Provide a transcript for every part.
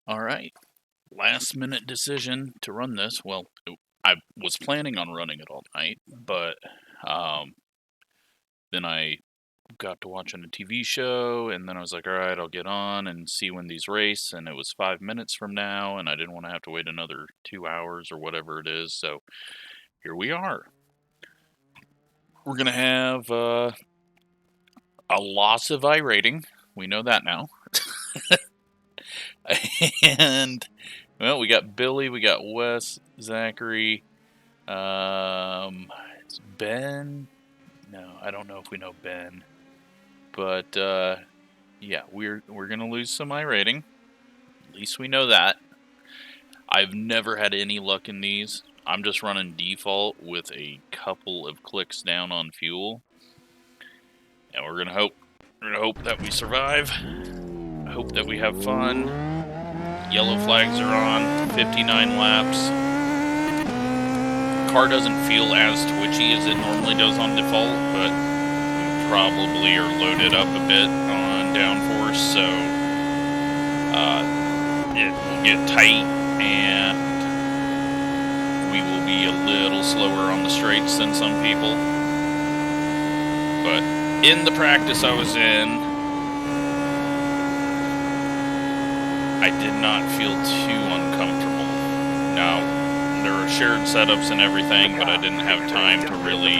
All right. Last minute decision to run this. Well, I was planning on running it all night, but then I got to watching a TV show, and then I was like, all right, I'll get on and see when these race, and it was 5 minutes from now, and I didn't want to have to wait another 2 hours or whatever it is, so here we are. We're going to have a loss of iRating. We know that now. And, well, we got Billy, we got Wes, Zachary, it's Ben. No, I don't know if we know Ben. But, yeah, we're going to lose some iRating. At least we know that. I've never had any luck in these. I'm just running default with a couple of clicks down on fuel. And we're going to hope that we survive. I hope that we have fun. Yellow flags are on, 59 laps. The car doesn't feel as twitchy as it normally does on default, but we probably are loaded up a bit on downforce, so it will get tight and we will be a little slower on the straights than some people. But in the practice I was in, I did not feel too uncomfortable. Now, there are shared setups and everything, but I didn't have time to really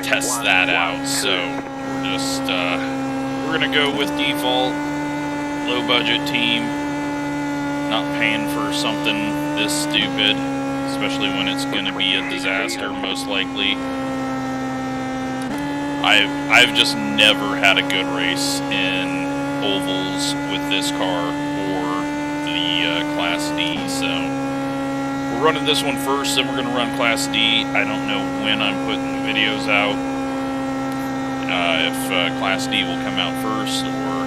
test that out. So we're gonna go with default, low budget team, not paying for something this stupid, especially when it's gonna be a disaster, most likely. I've just never had a good race in ovals with this car or the Class D, so we're running this one first, then we're going to run Class D. I don't know when I'm putting the videos out, if Class D will come out first or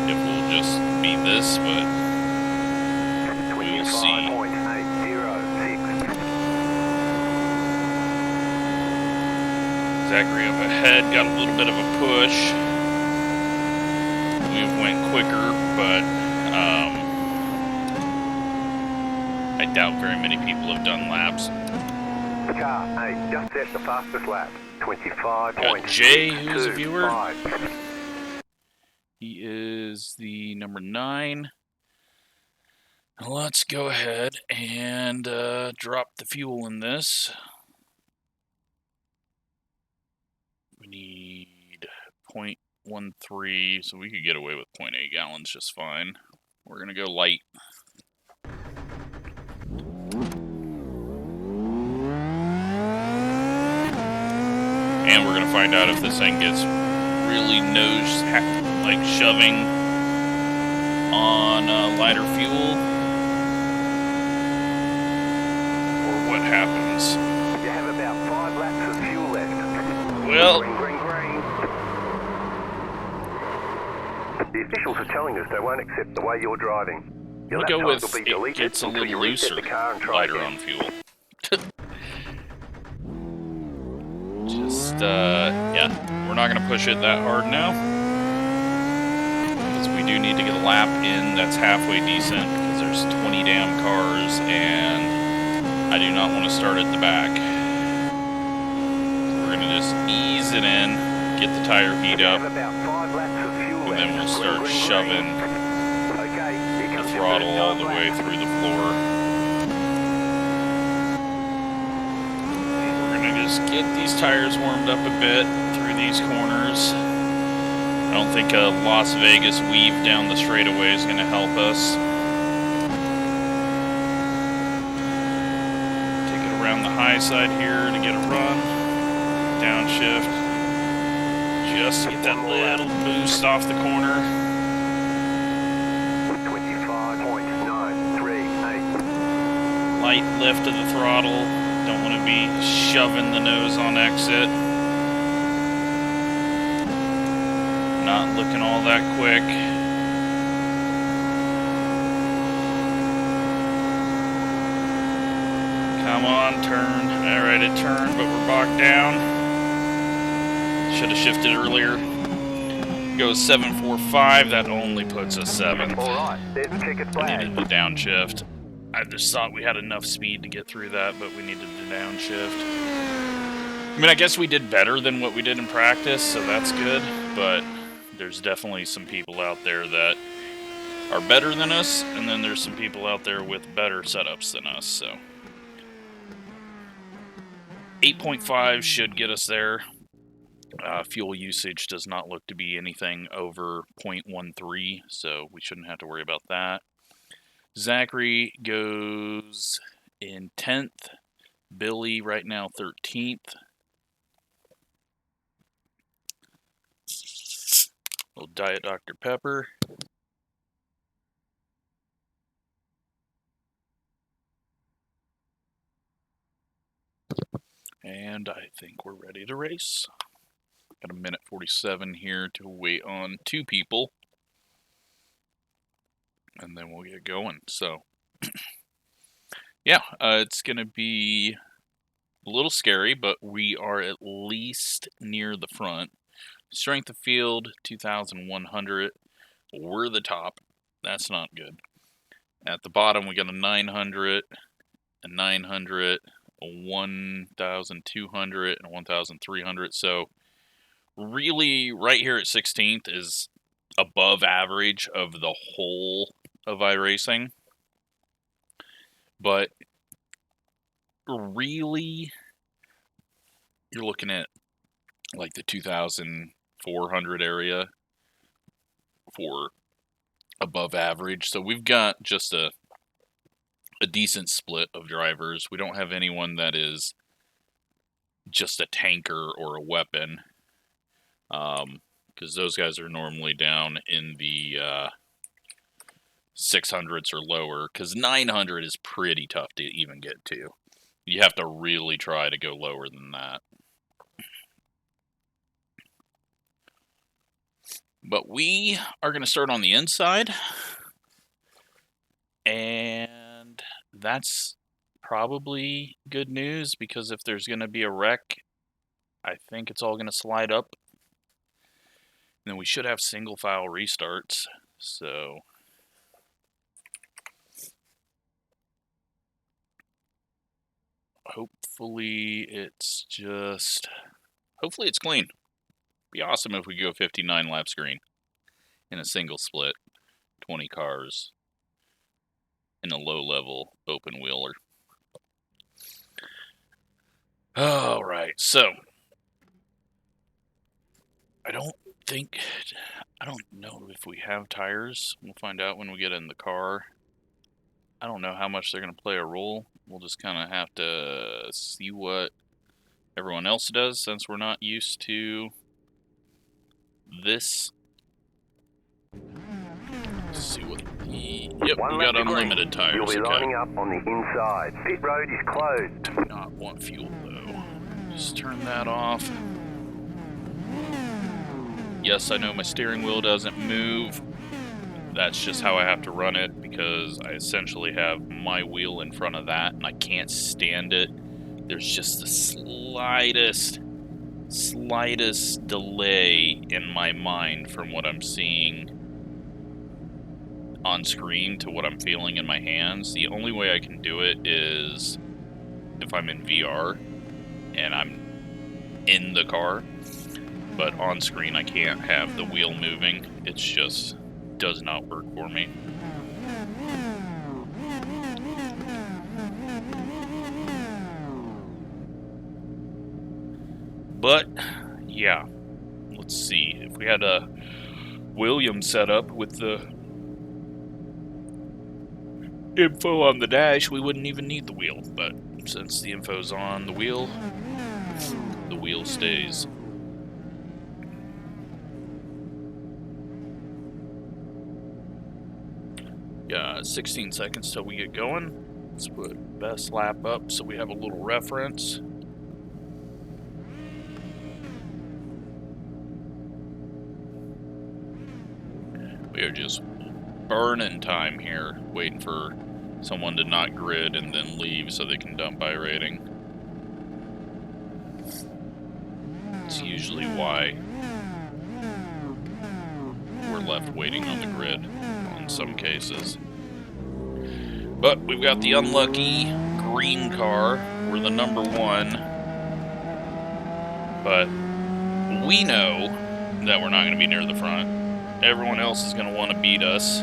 if we'll just be this, but we'll see. Zachary up ahead, got a little bit of a push. We went quicker, but I doubt very many people have done laps. Car, just set the fastest lap. 25. Got Jay, who's a viewer. He is the number 9. Let's go ahead and drop the fuel in this. We need 0.13, so we could get away with 0.8 gallons just fine. We're going to go light. And we're going to find out if this thing gets really like shoving on lighter fuel, or what happens. You have about 5 laps of fuel left. Well, green. The officials are telling us they won't accept the way you're driving. we'll go with it gets a little looser, lighter on fuel. Yeah, we're not going to push it that hard now, because we do need to get a lap in that's halfway decent, because there's 20 damn cars, and I do not want to start at the back. So we're going to just ease it in, get the tire heat up, and then we'll start shoving the throttle all the way through the floor. Just get these tires warmed up a bit through these corners. I don't think a Las Vegas weave down the straightaway is going to help us. Take it around the high side here to get a run. Downshift. Just get that little boost off the corner. 25.938. Light lift of the throttle. Don't want to be shoving the nose on exit. Not looking all that quick. Come on, turn. Alright, it turned, but we're bogged down. Should have shifted earlier. goes 745. That only puts us 7th. Alright, there's the checkered I flag. needed the downshift. I just thought we had enough speed to get through that, but we needed the downshift. I mean, I guess we did better than what we did in practice, so that's good, but there's definitely some people out there that are better than us, and then there's some people out there with better setups than us, so 8.5 should get us there. Fuel usage does not look to be anything over 0.13, so we shouldn't have to worry about that. Zachary goes in 10th. Billy right now 13th. Little Diet Dr. Pepper. And I think we're ready to race. Got a minute 47 here to wait on 2 people. And then we'll get going. So, yeah, it's going to be a little scary, but we are at least near the front. Strength of field, 2,100. We're the top. That's not good. At the bottom, we got a 900, a 900, a 1,200, and a 1,300. So, really, right here at 16th is above average of the whole of iRacing. But really, you're looking at like the 2,400 area for above average. So we've got just a decent split of drivers. We don't have anyone that is just a tanker or a weapon, because those guys are normally down in the 600s or lower, because 900 is pretty tough to even get to. You have to really try to go lower than that. But we are going to start on the inside, and that's probably good news, because if there's going to be a wreck, I think it's all going to slide up. And then we should have single file restarts, so hopefully it's clean. Be awesome if we go 59 laps green in a single split, 20 cars in a low level open wheeler. All right, so I don't know if we have tires. We'll find out when we get in the car. I don't know how much they're going to play a role. We'll just kind of have to see what everyone else does, since we're not used to this. Let's see what we got unlimited tires. You'll be lining up on the inside. Pit road is closed. Do not want fuel though. Just turn that off. Yes, I know my steering wheel doesn't move. That's just how I have to run it, because I essentially have my wheel in front of that and I can't stand it. There's just the slightest delay in my mind from what I'm seeing on screen to what I'm feeling in my hands. The only way I can do it is if I'm in VR and I'm in the car, but on screen I can't have the wheel moving. It just does not work for me. But yeah, let's see. If we had a Williams set up with the info on the dash, we wouldn't even need the wheel. But since the info's on the wheel stays. Yeah, 16 seconds till we get going. Let's put best lap up so we have a little reference. We are just burning time here, waiting for someone to not grid and then leave so they can dump iRating. It's usually why left waiting on the grid in some cases. But we've got the unlucky green car. We're the number 1. But we know that we're not going to be near the front. Everyone else is going to want to beat us.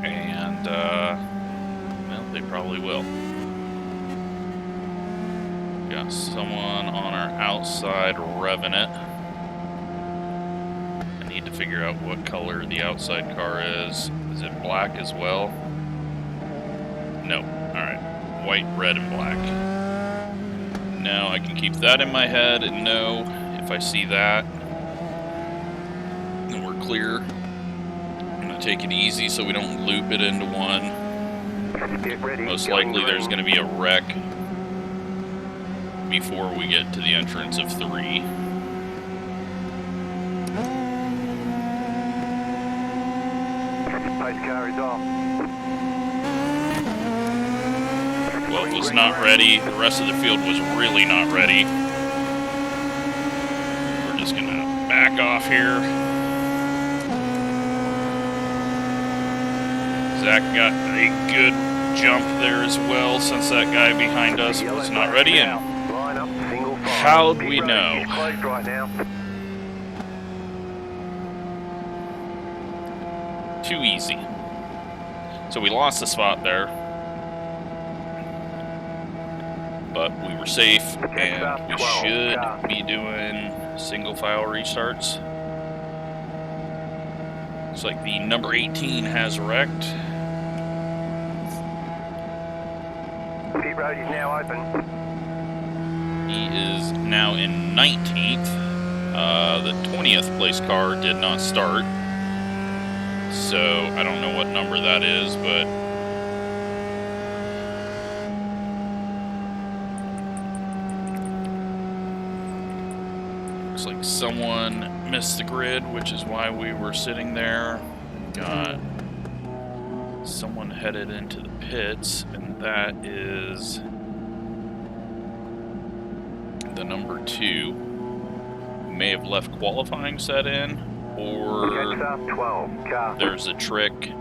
And, well, they probably will. Got someone on our outside revving it. I need to figure out what color the outside car is. Is it black as well? No. Alright. White, red, and black. Now I can keep that in my head and know if I see that, then we're clear. I'm going to take it easy so we don't loop it into one. Get ready. Most likely there's going to be a wreck before we get to the entrance of 3. Pace car is off. Well, it was not ready. The rest of the field was really not ready. We're just going to back off here. Zach got a good jump there as well, since that guy behind us was not ready. And how'd we know? Too easy. So we lost the spot there. But we were safe, and we should be doing single file restarts. Looks like the number 18 has wrecked. Pit road is now open. He is now in 19th. The 20th place car did not start. So I don't know what number that is, but looks like someone missed the grid, which is why we were sitting there. Got someone headed into the pits, and that is the number 2. Who may have left qualifying set in, or there's a trick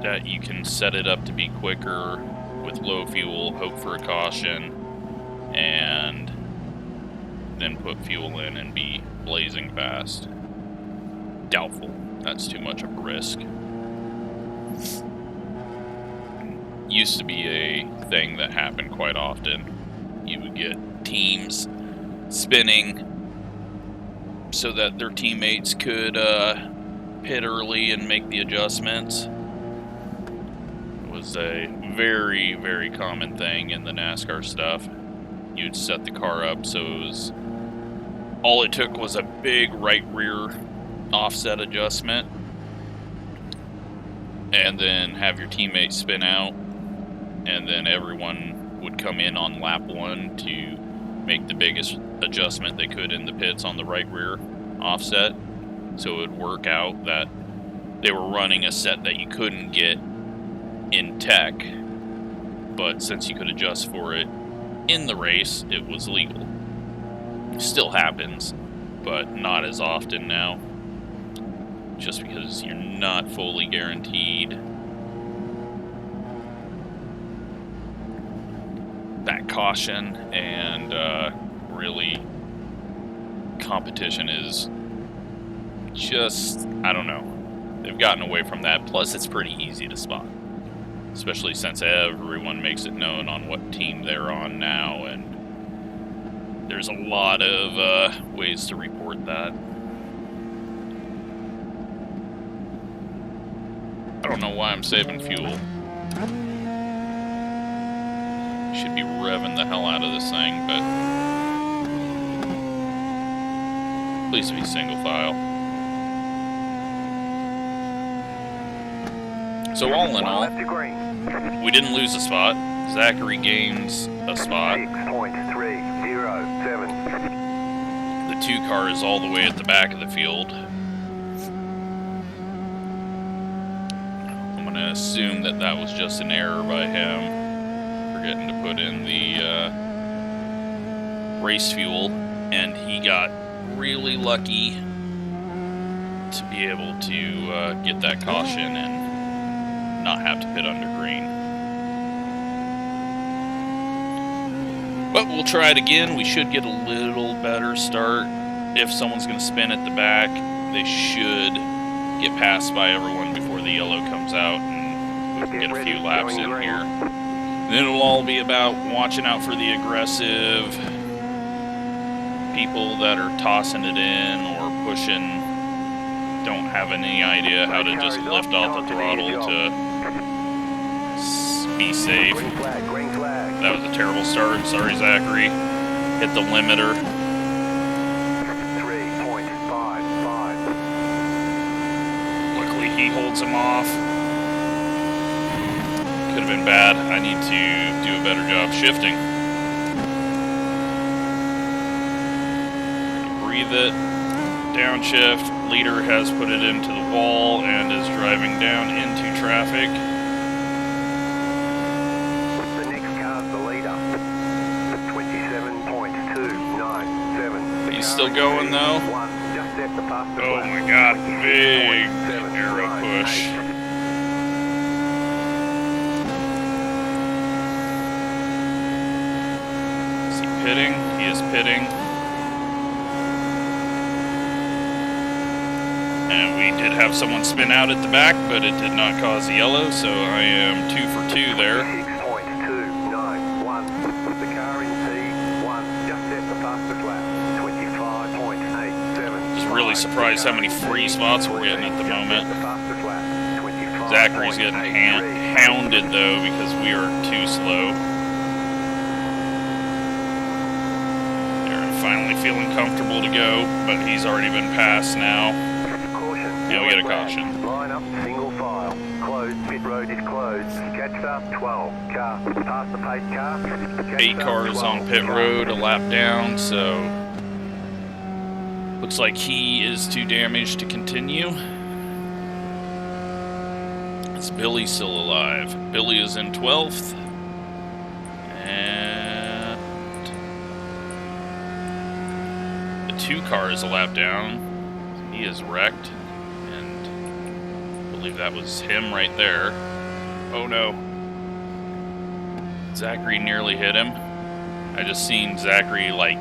that you can set it up to be quicker with low fuel, hope for a caution, and then put fuel in and be blazing fast. Doubtful. That's too much of a risk. Used to be a thing that happened quite often. You would get teams spinning so that their teammates could pit early and make the adjustments. It was a very, very common thing in the NASCAR stuff. You'd set the car up so it was, all it took was a big right rear offset adjustment, and then have your teammates spin out, and then everyone would come in on lap 1 to make the biggest adjustment they could in the pits on the right rear offset. So it would work out that they were running a set that you couldn't get in tech, but since you could adjust for it in the race, it was legal. Still happens, but not as often now, just because you're not fully guaranteed that caution, and really competition is just, I don't know, they've gotten away from that. Plus it's pretty easy to spot, especially since everyone makes it known on what team they're on now, and there's a lot of ways to report that. I don't know why I'm saving fuel. Should be revving the hell out of this thing, but please be single file. So all in all, we didn't lose a spot. Zachary gains a spot. 6.307. The 2 car is all the way at the back of the field. I'm going to assume that that was just an error by him, forgetting to put in the race fuel, and he got really lucky to be able to get that caution and not have to pit under green. But we'll try it again. We should get a little better start. If someone's going to spin at the back, they should get passed by everyone before the yellow comes out, and we can get a few laps in here. Then it'll all be about watching out for the aggressive people that are tossing it in or pushing, don't have any idea how to just lift off the throttle to be safe. That was a terrible start. Sorry, Zachary. Hit the limiter. 3.55. Luckily, he holds him off. Could have been bad. I need to do a better job shifting. Breathe it. Downshift. Leader has put it into the wall and is driving down into traffic. The next car's the leader. 27.297. He's still going though. Just set the fastest Oh lap. my god, big arrow push. Is he pitting? He is pitting. And we did have someone spin out at the back, but it did not cause the yellow, so I am 2 for 2 there. 6.291. The car in T1 just set the fastest lap. 25.87. Just really surprised how many free spots we're getting at the moment. Zachary's getting hounded though because we are too slow. They're finally feeling comfortable to go, but he's already been passed now. Yeah, we get a caution. Line up, single file. Closed, pit road is closed. Catch start 12. Car, past the pace car. 8 cars on pit road, a lap down, so looks like he is too damaged to continue. Is Billy still alive? Billy is in 12th. And the 2 car is a lap down. He is wrecked. And I believe that was him right there. Oh no. Zachary nearly hit him. I just seen Zachary like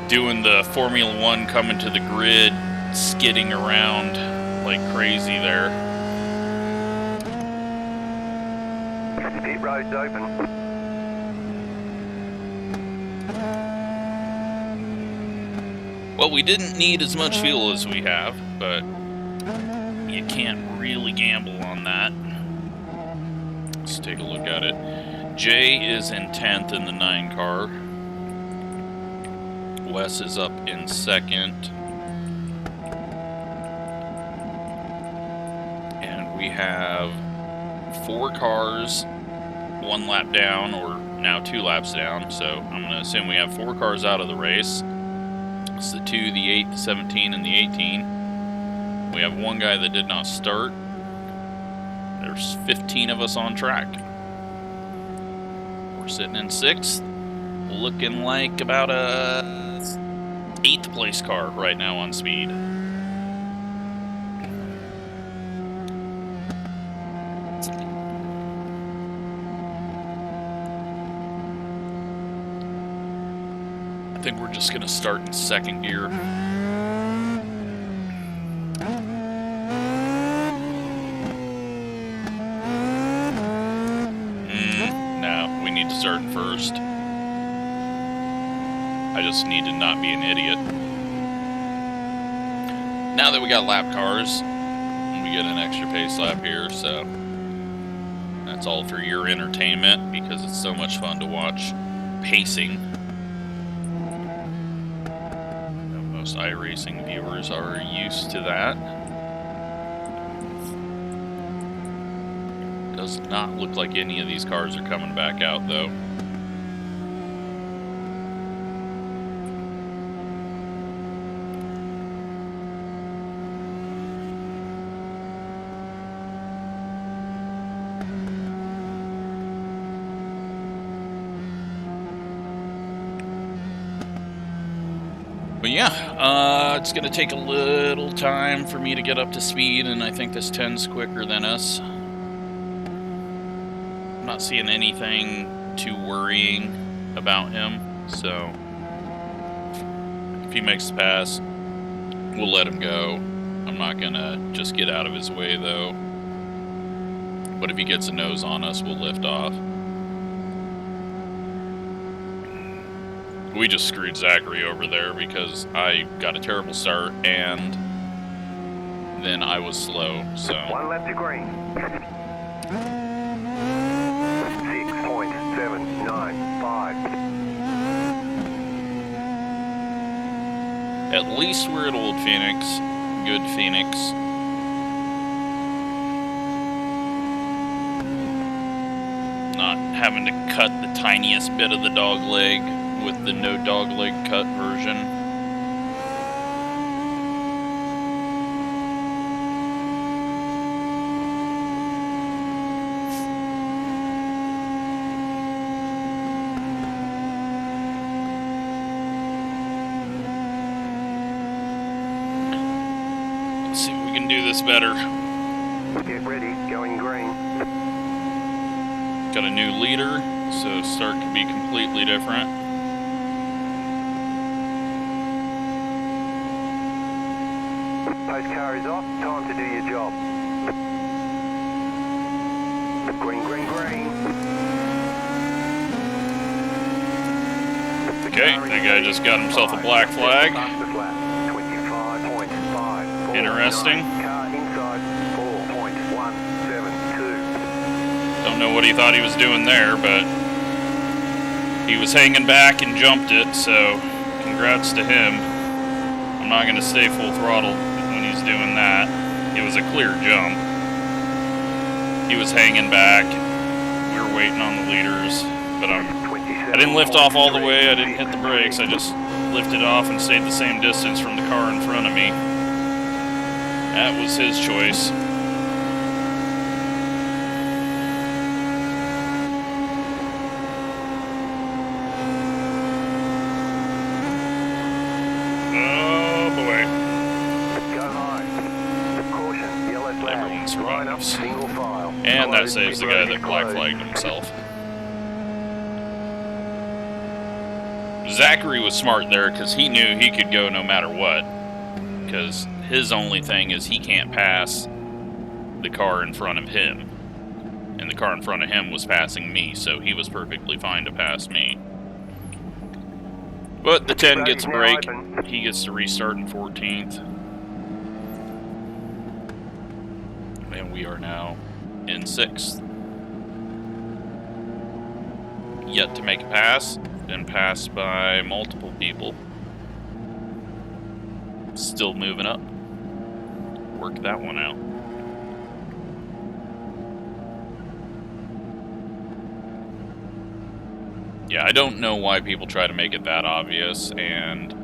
doing the Formula 1 coming to the grid, skidding around like crazy there. Pit road's open. Well, we didn't need as much fuel as we have, but you can't really gamble on that. Let's take a look at it. Jay is in 10th in the 9 car. Wes is up in 2nd. And we have 4 cars, 1 lap down, or now 2 laps down. So I'm going to assume we have 4 cars out of the race. It's the 2, the 8, the 17, and the 18. We have 1 guy that did not start. There's 15 of us on track. We're sitting in 6th. Looking like about a 8th place car right now on speed. I think we're just gonna start in 2nd gear. No, we need to start in 1st. I just need to not be an idiot. Now that we got lap cars, we get an extra pace lap here, so that's all for your entertainment because it's so much fun to watch pacing. Most iRacing viewers are used to that. Does not look like any of these cars are coming back out though. But Yeah, it's going to take a little time for me to get up to speed, and I think this 10's quicker than us. I'm not seeing anything too worrying about him, so if he makes the pass, we'll let him go. I'm not going to just get out of his way, though. But if he gets a nose on us, we'll lift off. We just screwed Zachary over there because I got a terrible start and then I was slow, so. One left to green. 6.795. At least we're at Old Phoenix. Good Phoenix. Not having to cut the tiniest bit of the dog leg with the no dog leg cut version. Let's see if we can do this better. Get ready, going green. Got a new leader, so start can be completely different. Post car is off, time to do your job. Green, green, green. Okay, that guy just got himself a black flag. 25.5. Interesting. Car inside 4.172. Don't know what he thought he was doing there, but he was hanging back and jumped it, so congrats to him. I'm not going to stay full throttle when he's doing that. It was a clear jump. He was hanging back. We were waiting on the leaders, but I didn't lift off all the way. I didn't hit the brakes. I just lifted off and stayed the same distance from the car in front of me. That was his choice. And that saves the guy that black flagged himself. Zachary was smart there because he knew he could go no matter what. Because his only thing is he can't pass the car in front of him. And the car in front of him was passing me, so he was perfectly fine to pass me. But the 10 gets a break. He gets to restart in 14th. And we are now in 6th. Yet to make a pass. Been passed by multiple people. Still moving up. Work that one out. Yeah, I don't know why people try to make it that obvious and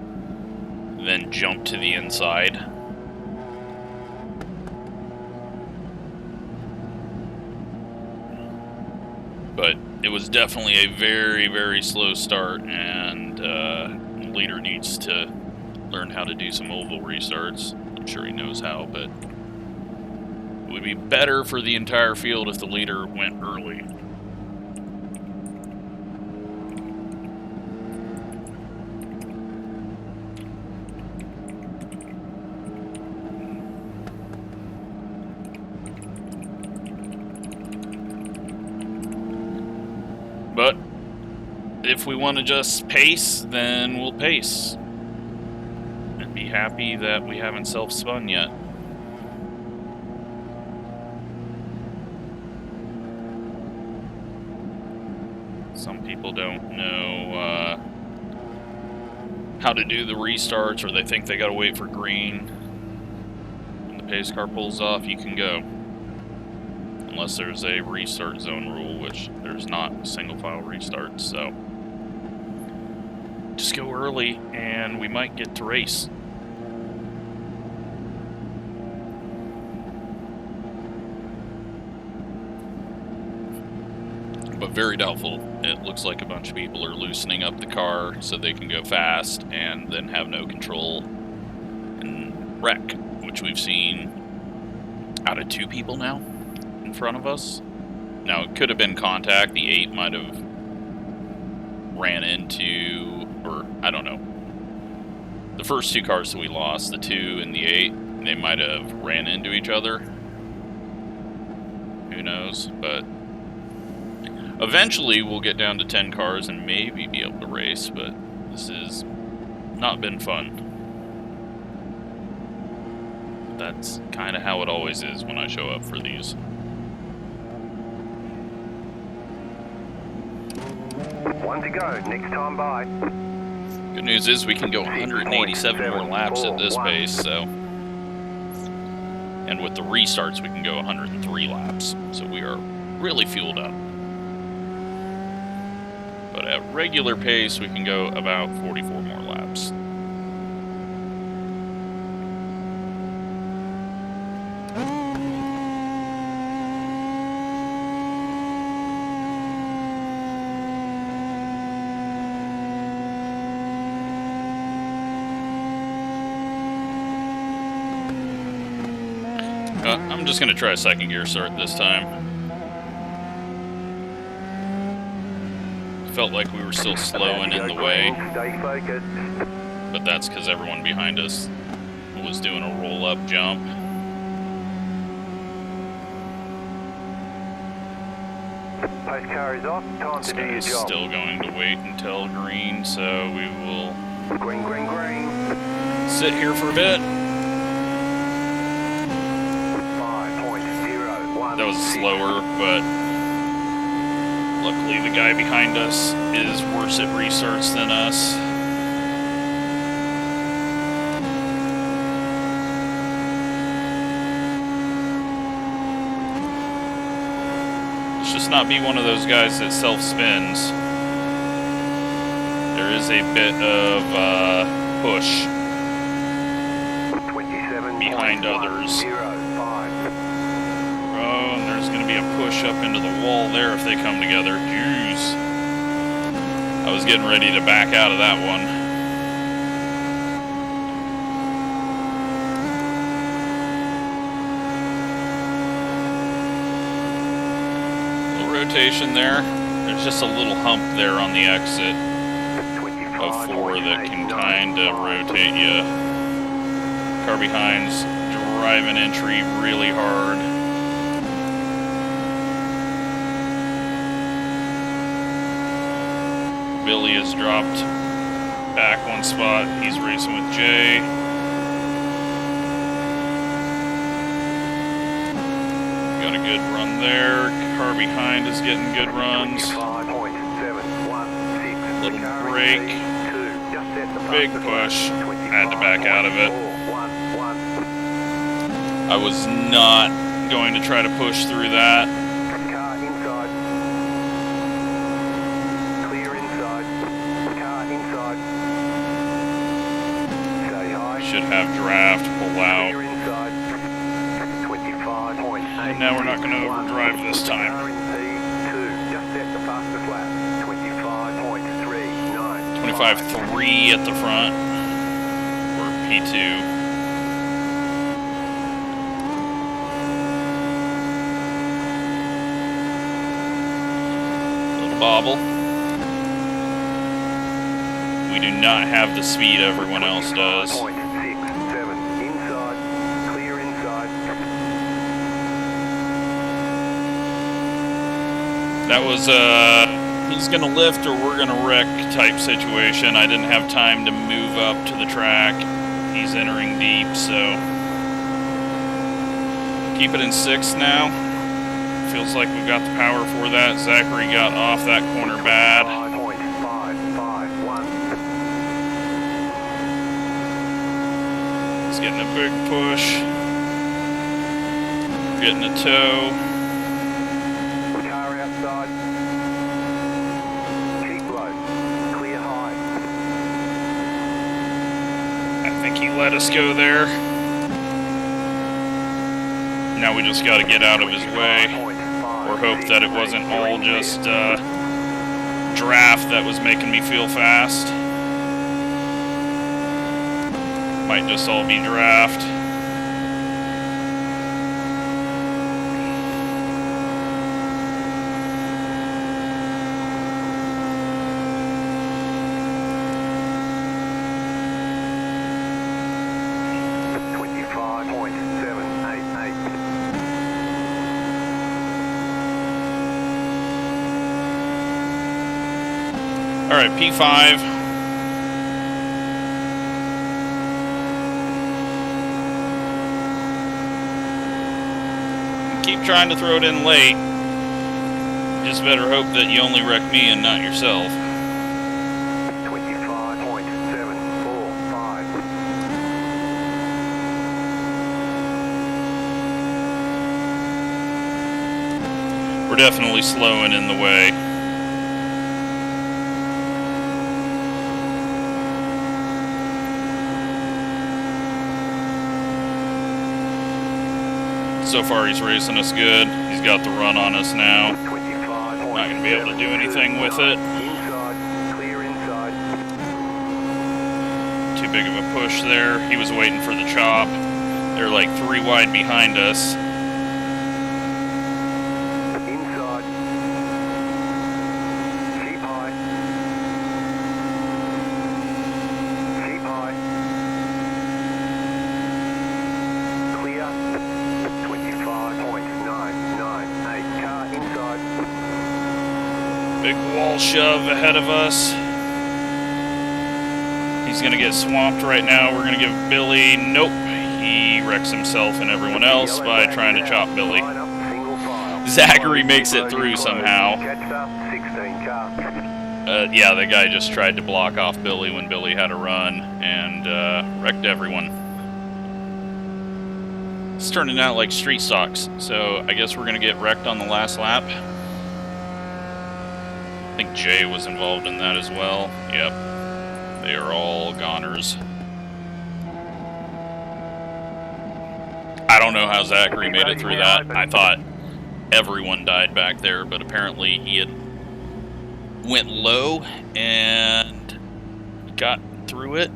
then jump to the inside. But it was definitely a very, very slow start, and the leader needs to learn how to do some oval restarts. I'm sure he knows how, but it would be better for the entire field if the leader went early. But if we want to just pace, then we'll pace. And be happy that we haven't self-spun yet. Some people don't know how to do the restarts, or they think they gotta wait for green. When the pace car pulls off, you can go. Unless there's a restart zone rule, which there's not single file restarts, so just go early and we might get to race. but very doubtful. It looks like a bunch of people are loosening up the car so they can go fast and then have no control and wreck, which we've seen out of 2 people now in front of us. Now, it could have been contact. The 8 might have ran into, or I don't know. The first 2 cars that we lost, the 2 and the 8, they might have ran into each other. Who knows? But eventually we'll get down to 10 cars and maybe be able to race, but this has not been fun. That's kind of how it always is when I show up for these. One to go, next time by. Good news is we can go 187 more laps at this pace, so. And with the restarts, we can go 103 laps. So we are really fueled up. But at regular pace, we can go about 44 more laps. I'm just going to try a second gear start this time. Felt like we were still slowing in the way. Stay focused. But that's because everyone behind us was doing a roll-up jump. Post car is off. Time to do your job. Still going to wait until green, so we will Green, green, green. sit here for a bit. 5.016. That was slower, but luckily the guy behind us is worse at restarts than us. Let's just not be one of those guys that self-spins. There is a bit of push behind others. Oh, and there's going to be a push up into the wall there if they come together. Jeez. I was getting ready to back out of that one. Little rotation there. There's just a little hump there on the exit of 4 that can kind of rotate you. Car behind's driving entry really hard. Billy has dropped back 1 spot. He's racing with Jay. Got a good run there. Car behind is getting good runs. Little break. Big push. Had to back out of it. I was not going to try to push through that. Car inside. Clear inside. Car inside. Say hi. Should have draft, pull out. Clear inside. 25.8. And now we're not going to overdrive this time. Car in P2. Just set the fastest lap. 25.39. 25.3 at the front. Or P2. Bobble. We do not have the speed everyone else does. 5.67. Inside. Clear inside. That was he's gonna lift or we're gonna wreck type situation. I didn't have time to move up to the track. He's entering deep, so keep it in 6th now. Feels like we've got the power for that. Zachary got off that corner bad. 5.551. He's getting a big push. Getting a tow. Car outside. Keep low. Clear high. I think he let us go there. Now we just got to get out of his way. or hope that it wasn't all just draft that was making me feel fast. Might just all be draft. Alright, P5. Keep trying to throw it in late. Just better hope that you only wreck me and not yourself. 25.745. We're definitely slowing in the way. So far he's racing us good. He's got the run on us now. Not going to be able to do anything with it. Too big of a push there. He was waiting for the chop. They're like 3 wide behind us. Big wall shove ahead of us. He's going to get swamped right now. We're going to give Billy... Nope. He wrecks himself and everyone else by trying to chop Billy. Zachary makes it through somehow. Yeah, the guy just tried to block off Billy when Billy had a run and wrecked everyone. It's turning out like street stocks, so I guess we're going to get wrecked on the last lap. I think Jay was involved in that as well. Yep. They are all goners. I don't know how Zachary made it through that. I thought everyone died back there, but apparently he had went low and got through it.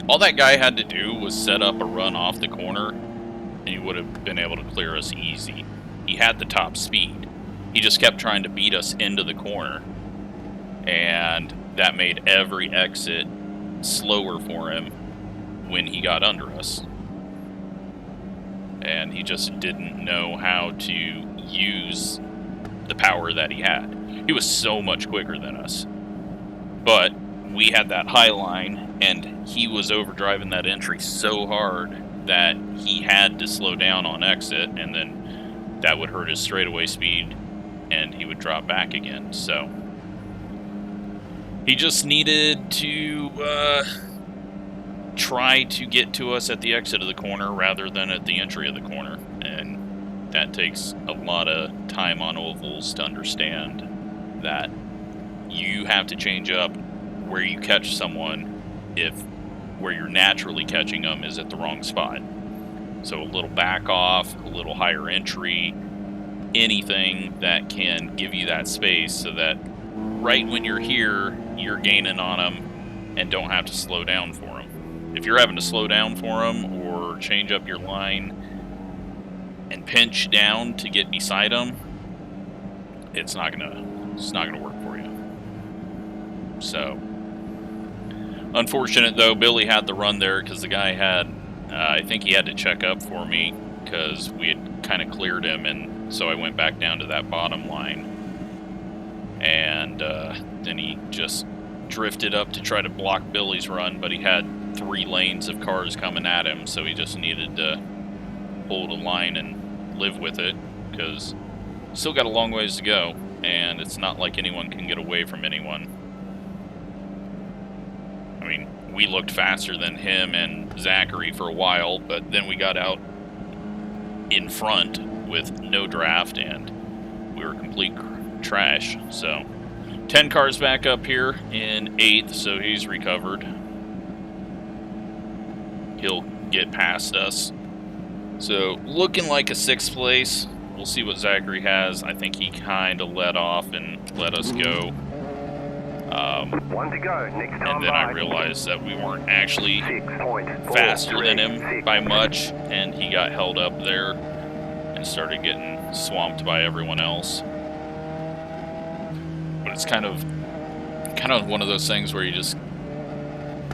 All that guy had to do was set up a run off the corner, and he would have been able to clear us easy. He had the top speed. He just kept trying to beat us into the corner, and that made every exit slower for him when he got under us. And he just didn't know how to use the power that he had. He was so much quicker than us. But we had that high line, and he was overdriving that entry so hard that he had to slow down on exit, and then that would hurt his straightaway speed, and he would drop back again. So he just needed to try to get to us at the exit of the corner rather than at the entry of the corner, and that takes a lot of time on ovals to understand that you have to change up where you catch someone if where you're naturally catching them is at the wrong spot. So a little back off, a little higher entry, anything that can give you that space so that right when you're here, you're gaining on them and don't have to slow down for them. If you're having to slow down for them or change up your line and pinch down to get beside them, it's not gonna work for you. So unfortunate though, Billy had the run there because the guy had, I think he had to check up for me because we had kind of cleared him, and so I went back down to that bottom line, and then he just drifted up to try to block Billy's run, but he had 3 lanes of cars coming at him, so he just needed to hold a line and live with it because still got a long ways to go, and it's not like anyone can get away from anyone. I mean, we looked faster than him and Zachary for a while, but then we got out in front with no draft, and we were complete trash. So 10 cars back up here in 8th, so he's recovered. He'll get past us So, looking like a 6th place. We'll see what Zachary has. I think he kind of let off and let us go. 1 to go, next time And then I by. realized that we weren't actually 6.4, faster than him 6. by much, and he got held up there and started getting swamped by everyone else. But it's kind of one of those things where you just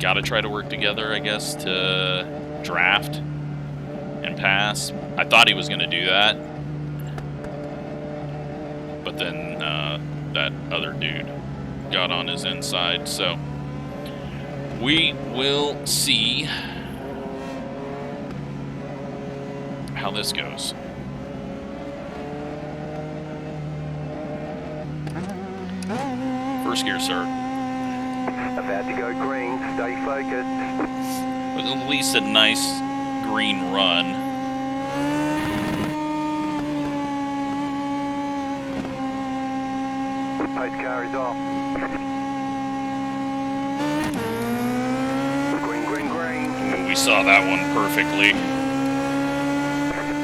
gotta try to work together, I guess, to draft and pass. I thought he was gonna do that, but then that other dude got on his inside, so we will see how this goes. First gear start. About to go green, stay focused. But at least a nice green run. Pace car is off. Green, green, green. We saw that one perfectly.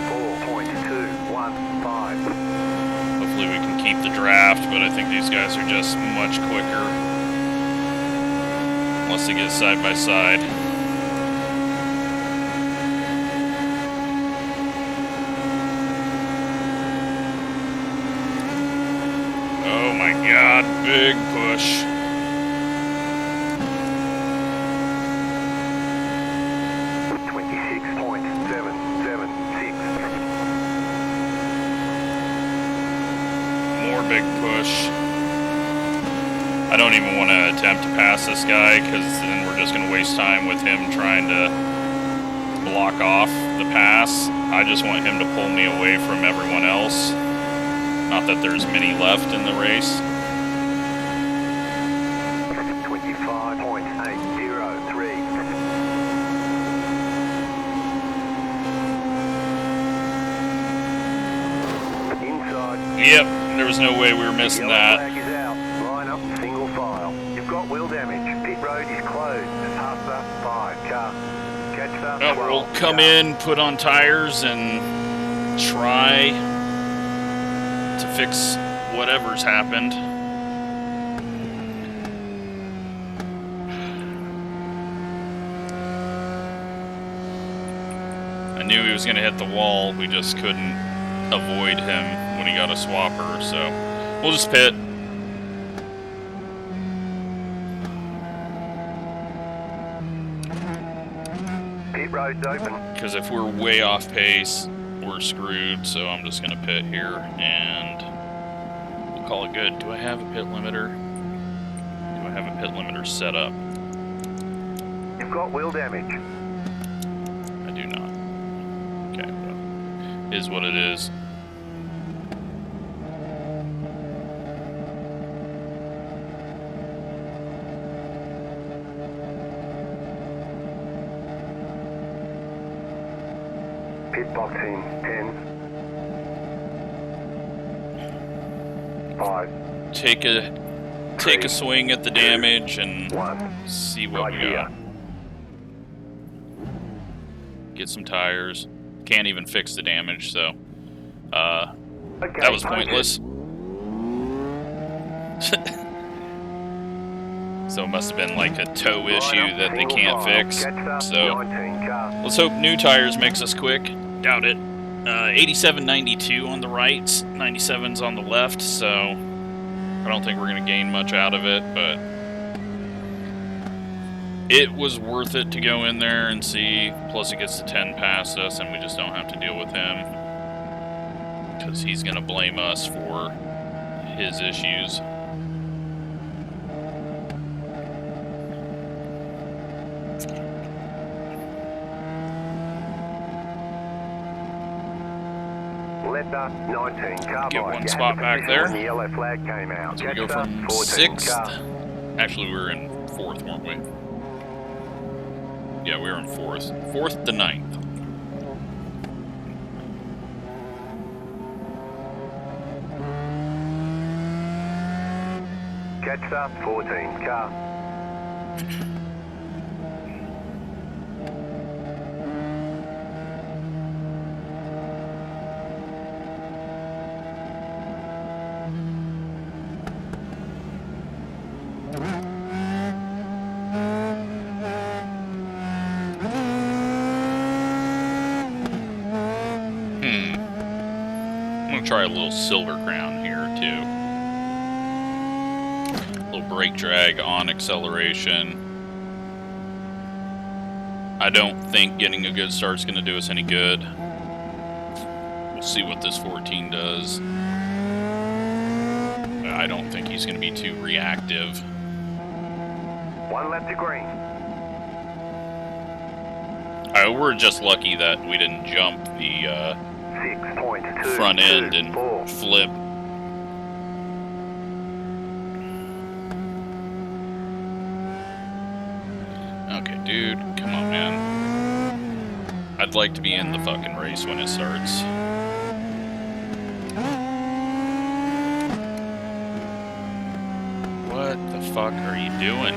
4.215. Hopefully we can keep the draft, but I think these guys are just much quicker. Unless they get side by side. Oh my god, big push. Big push. I don't even want to attempt to pass this guy because then we're just going to waste time with him trying to block off the pass. I just want him to pull me away from everyone else. Not that there's many left in the race. 25.803. Yep, there was no way we were missing that. Flag is out. Line up, single file. You've got wheel damage. Pit road is closed. Pass the 5 car. Catch the 12 We'll come car. in, put on tires, and try to fix whatever's happened. I knew he was going to hit the wall. We just couldn't avoid him when he got a swapper, so we'll just pit. Pit road's open. Because if we're way off pace, we're screwed, so I'm just going to pit here, and we'll call it good. Do I have a pit limiter? Do I have a pit limiter set up? You've got wheel damage. I do not. Okay, well, is what it is. Pit box in 10. 5. Take a swing at the damage and 1. see what Right we here. got. Get some tires. Can't even fix the damage, so Okay, that was focus. pointless. So it must have been like a toe issue that they can't fix. So let's hope new tires makes us quick. Doubt it. 87.92 on the right, 97's on the left, so I don't think we're going to gain much out of it, but it was worth it to go in there and see. Plus it gets to 10 past us and we just don't have to deal with him because he's going to blame us for his issues. Let the 19 car Get by. one You had spot the back position there. when the yellow flag came out. So we go Catch the from 14 6th. car. Actually, we were in 4th, weren't we? Yeah, we were in 4th. 4th to 9th. Catch the 14 car. going to try a little silver crown here, too. A little brake drag on acceleration. I don't think getting a good start is going to do us any good. We'll see what this 14 does. I don't think he's going to be too reactive. 1 lap to green. We're just lucky that we didn't jump the 6.2 front end and flip. Okay, dude, come on, man. I'd like to be in the fucking race when it starts. What the fuck are you doing?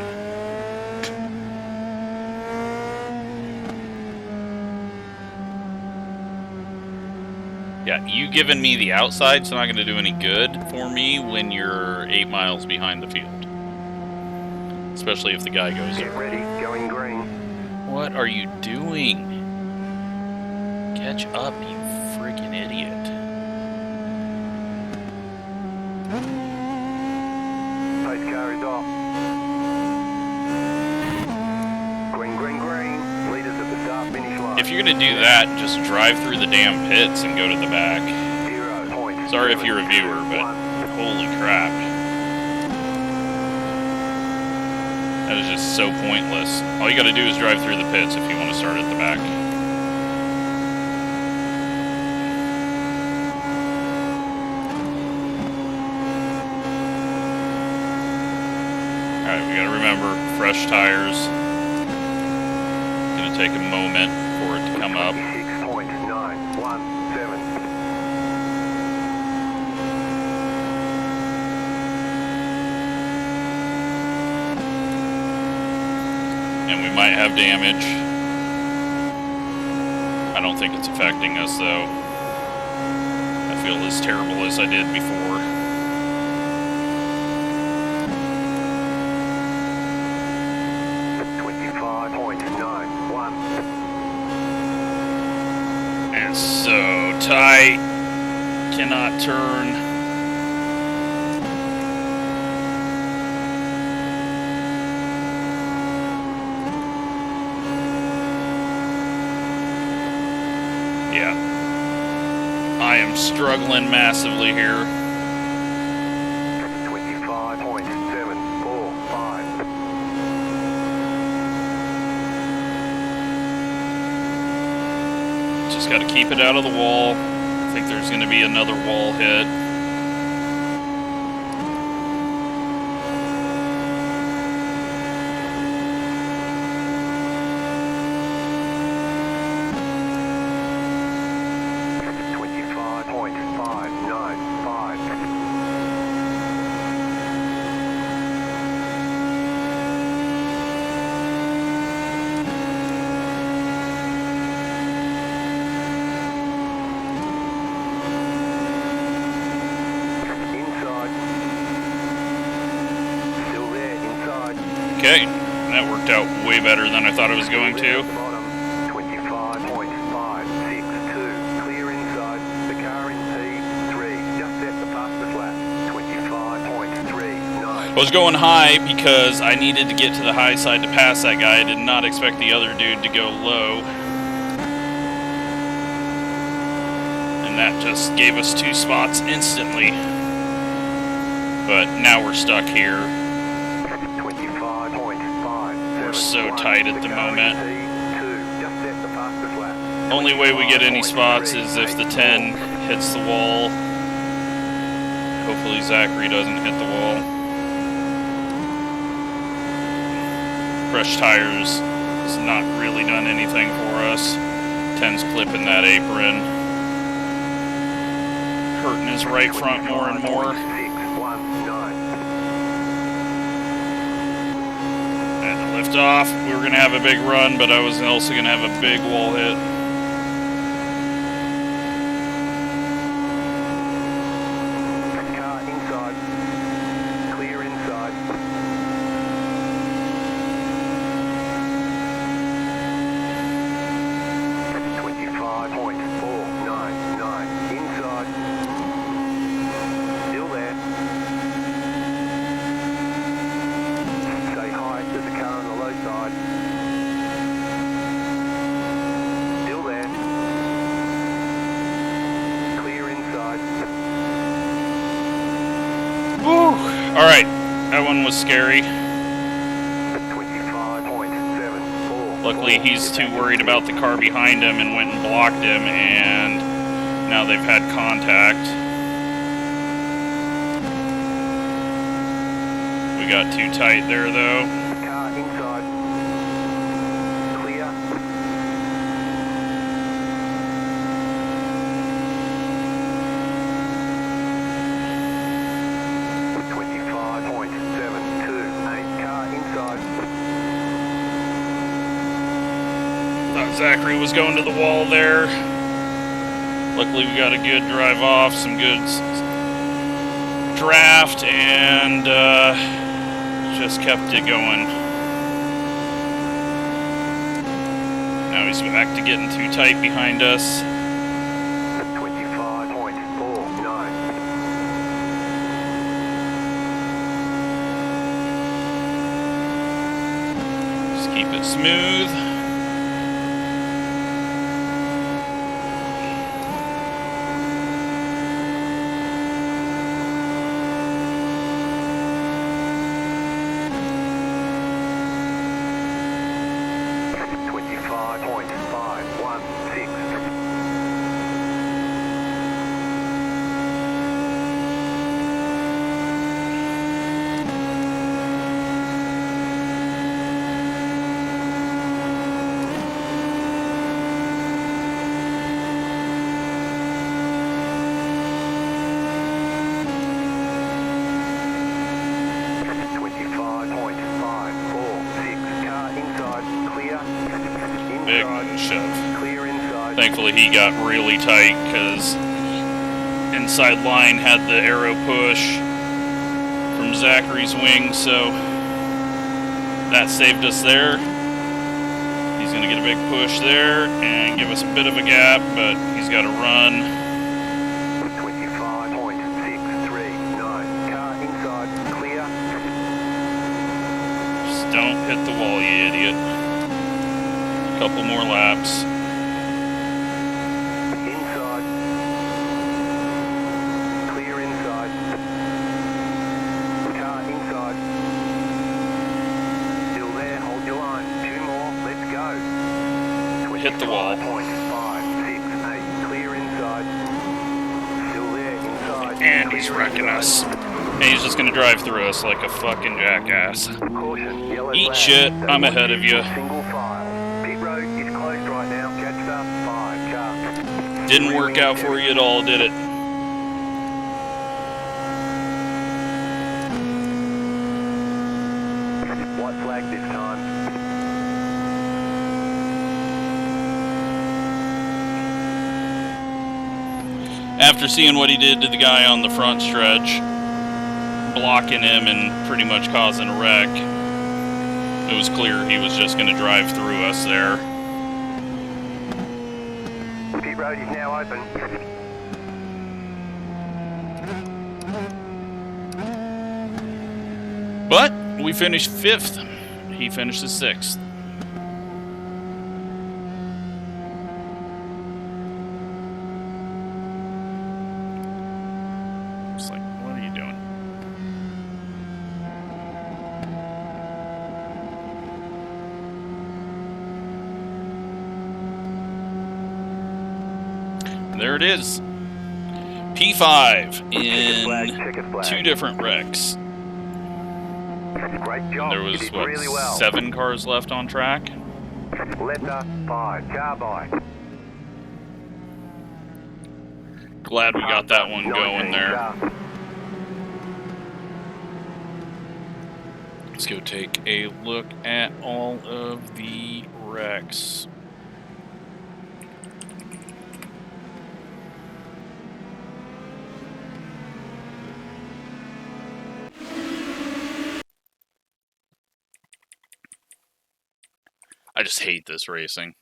Yeah, you giving me the outside's not going to do any good for me when you're 8 miles behind the field. Especially if the guy goes Get over. ready, going green. What are you doing? Catch up, you freaking idiot. Pace car is off. Green, green, green. Leaders at the start finish line. If you're going to do that, just drive through the damn pits and go to the back. 0. Sorry if you're a viewer, but holy crap. That is just so pointless. All you got to do is drive through the pits if you want to start at the back. Alright, we got to remember, fresh tires. Going to take a moment for it to come up. 6.917. And we might have damage. I don't think it's affecting us, though. I feel as terrible as I did before. And so tight. Cannot turn. Yeah. I am struggling massively here. 25.745. Just got to keep it out of the wall. I think there's going to be another wall hit. Okay, that worked out way better than I thought it was going to. 25.562. Clear inside. The car in P3. Just set the fastest lap. 25.39. I was going high because I needed to get to the high side to pass that guy. I did not expect the other dude to go low. And that just gave us 2 spots instantly. But now we're stuck here. We're so tight at the moment. Only way we get any spots is if the 10 hits the wall. Hopefully Zachary doesn't hit the wall. Fresh tires has not really done anything for us. 10's clipping that apron. Hurting his right front more and more. Lift off. We were going to have a big run, but I was also going to have a big wall hit. Car inside. Clear inside. .499 inside. Alright, that one was scary. 25.74. Luckily, he's too worried about the car behind him and went and blocked him, and now they've had contact. We got too tight there, though. Car inside. Clear. Thought Zachary was going to the wall there. Luckily, we got a good drive off, some good draft, and just kept it going. Now he's back to getting too tight behind us. 25.49. Just keep it smooth. Big shove. Thankfully he got really tight because inside line had the arrow push from Zachary's wing, so that saved us there. He's going to get a big push there and give us a bit of a gap, but he's got to run. 25.639. Car inside. Clear. Just don't hit the wall, you idiot. Couple more laps. Inside. Clear inside. Car inside. Still there, hold your line. 2 more, let's go. Hit the wall. 25.568. Clear inside. Still there, inside. And he's wrecking us. And he's just gonna drive through us like a fucking jackass. Caution, yellow Eat flag. shit, They I'm want ahead of you. Single file. Pit road is closed right now. Catch the 5 car. Didn't work out for you at all, did it? White flag this time. After seeing what he did to the guy on the front stretch, blocking him and pretty much causing a wreck, it was clear he was just going to drive through us there. Pit road is now open. But we finished 5th. He finishes 6th. It's like, what are you doing? There it is. P5 in Checker flag. 2 different wrecks. Great job. There was, you did what, really well. 7 cars left on track? Letter 5. Car by. Glad we got that one going there. Let's go take a look at all of the wrecks. I just hate this racing.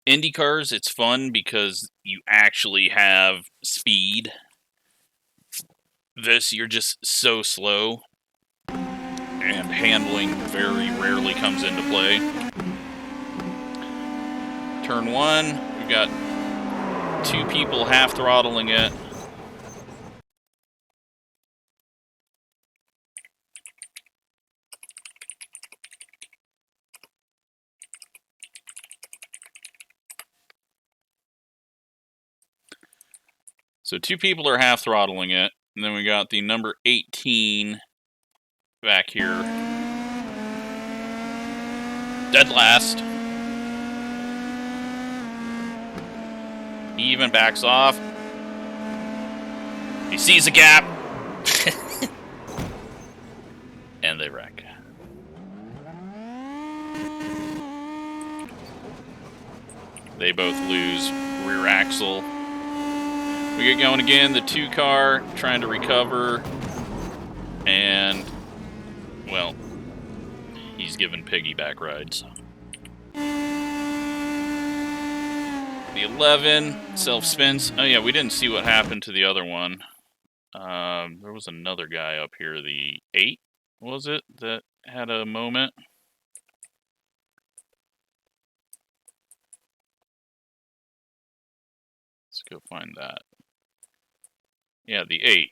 Indy cars, it's fun because you actually have speed. This, you're just so slow. And handling very rarely comes into play. Turn 1, we've got 2 people half throttling it. So 2 people are half throttling it, and then we got the number 18 back here. Dead last. He even backs off. He sees a gap. And they wreck. They both lose rear axle. We get going again, the 2 car trying to recover. And, well, he's giving piggyback rides. The 11 self-spins. Oh yeah, we didn't see what happened to the other one. There was another guy up here, the 8, was it, that had a moment? Let's go find that. Yeah, the 8.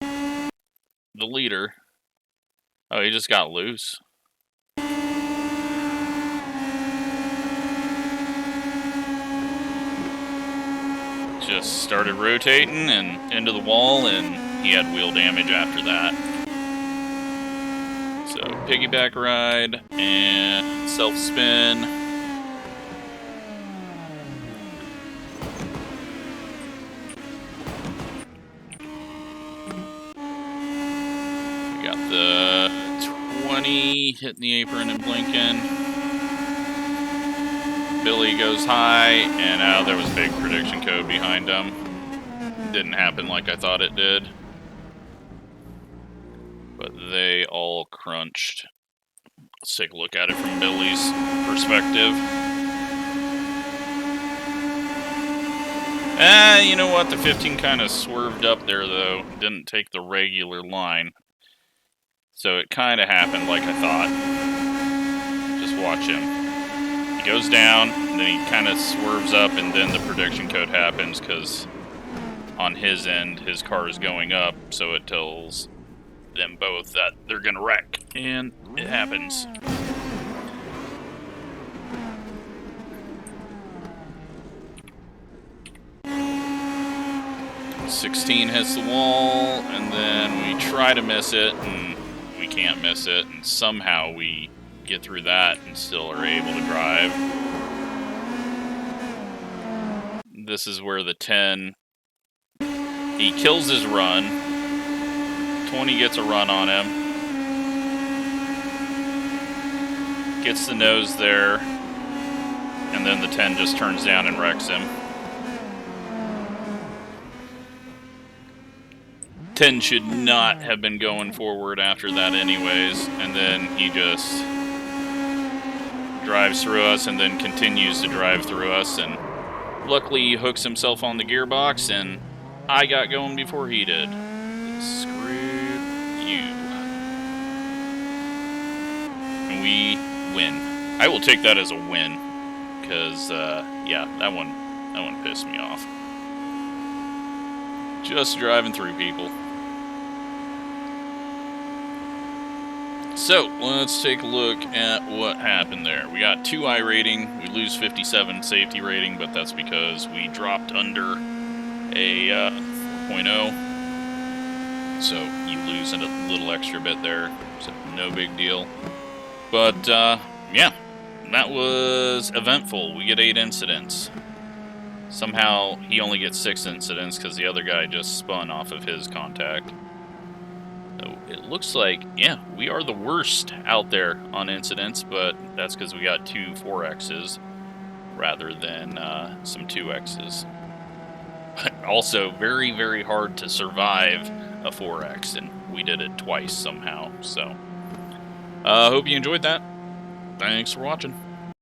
The leader. Oh, he just got loose. Just started rotating and into the wall, and he had wheel damage after that. So, piggyback ride and self-spin. We got the 20 hitting the apron and blinking. Billy goes high, and there was big prediction code behind him. Didn't happen like I thought it did. But they all crunched. Let's take a look at it from Billy's perspective. You know what? The 15 kind of swerved up there, though. Didn't take the regular line. So it kind of happened like I thought. Just watch him. He goes down, and then he kind of swerves up, and then the prediction code happens, because on his end, his car is going up, so it tells them both that they're going to wreck, and it happens. "16 hits the wall, and then we try to miss it, and we can't miss it, and somehow we get through that and still are able to drive. This is where the 10, he kills his run. 20 gets a run on him. Gets the nose there, and then the 10 just turns down and wrecks him. 10 should not have been going forward after that anyways, and then he just drives through us and then continues to drive through us, and luckily he hooks himself on the gearbox, and I got going before he did. Screw you. And we win. I will take that as a win, because, yeah, that one pissed me off. Just driving through people. So, let's take a look at what happened there. We got 2 iRating. We lose 57 safety rating, but that's because we dropped under a 4.0. So, you lose a little extra bit there. So, no big deal. But, yeah, that was eventful. We get 8 incidents. Somehow, he only gets 6 incidents because the other guy just spun off of his contact. So it looks like, yeah, we are the worst out there on incidents, but that's because we got 2 4Xs rather than some 2Xs. Also, very, very hard to survive a 4X, and we did it twice somehow. So, hope you enjoyed that. Thanks for watching.